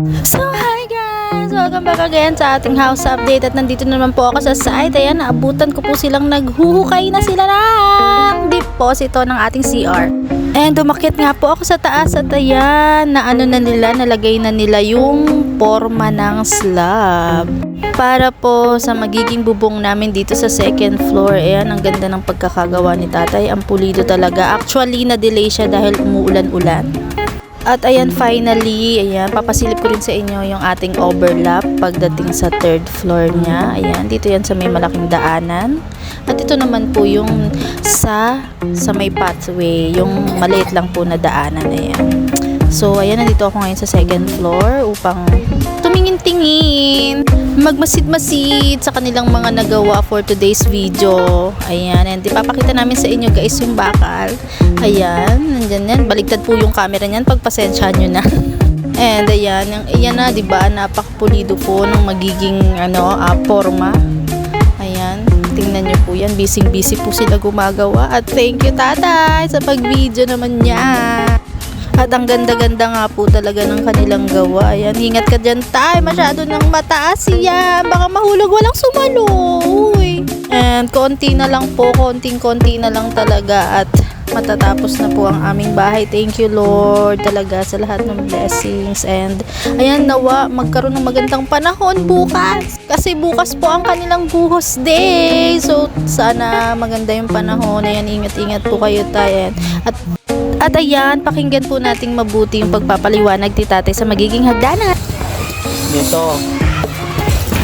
So hi guys! Welcome back again sa ating house update at nandito naman po ako sa site. Ayan, naabutan ko po silang naghuhukay na sila ng deposito ng ating CR. And dumakit nga po ako sa taas at ayan, nalagay na nila yung forma ng slab. Para po sa magiging bubong namin dito sa second floor. Ayan, ang ganda ng pagkakagawa ni tatay. Ang pulido talaga. Actually, na-delay siya dahil umuulan-ulan. At ayan, finally, ayan, papasilip ko rin sa inyo yung ating overlap pagdating sa third floor niya. Ayan, dito yan sa may malaking daanan. At ito naman po yung sa may pathway, yung maliit lang po na daanan. Ayan. So, ayan, nandito ako ngayon sa second floor upang tumingin-tingin, magmasid-masid sa kanilang mga nagawa for today's video. Ayan, and ipapakita namin sa inyo guys yung bakal. Ayan, nandyan yan. Baligtad po yung camera niyan, pagpasensyahan nyo na. And ayan, ayan na, diba, napakapulido po ng magiging forma. Ayan, tingnan nyo po yan, busy-busy po sila gumagawa. At thank you tatay sa pag-video naman niya. At ang ganda-ganda nga po talaga ng kanilang gawa. Ayan, ingat ka dyan tay, masyado nang mataas yan. Baka mahulog, walang sumalo. Uy. And konting-konti na lang talaga at matatapos na po ang aming bahay. Thank you Lord talaga sa lahat ng blessings. And ayan, nawa magkaroon ng magandang panahon bukas. Kasi bukas po ang kanilang buhos day. So sana maganda yung panahon. Ayan, ingat-ingat po kayo tayo. At ayan, pakinggan po nating mabuti yung pagpapaliwanag ni tatay sa magiging hagdanan. Dito.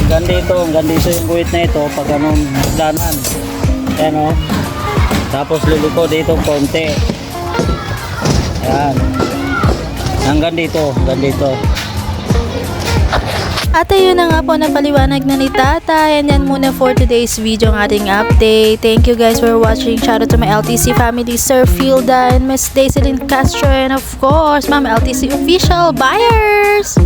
Hanggang dito yung guhit na ito pag hagdanan. Ayan o. Tapos liliko dito konti. Ayan. Hanggang dito. At ayun na nga po, napaliwanag na ni tatay. And yan muna for today's video ang ating update. Thank you guys for watching. Shout out to my LTC family, Sir Filda and Miss Daiselyn Castro, and of course Ma'am LTC official buyers.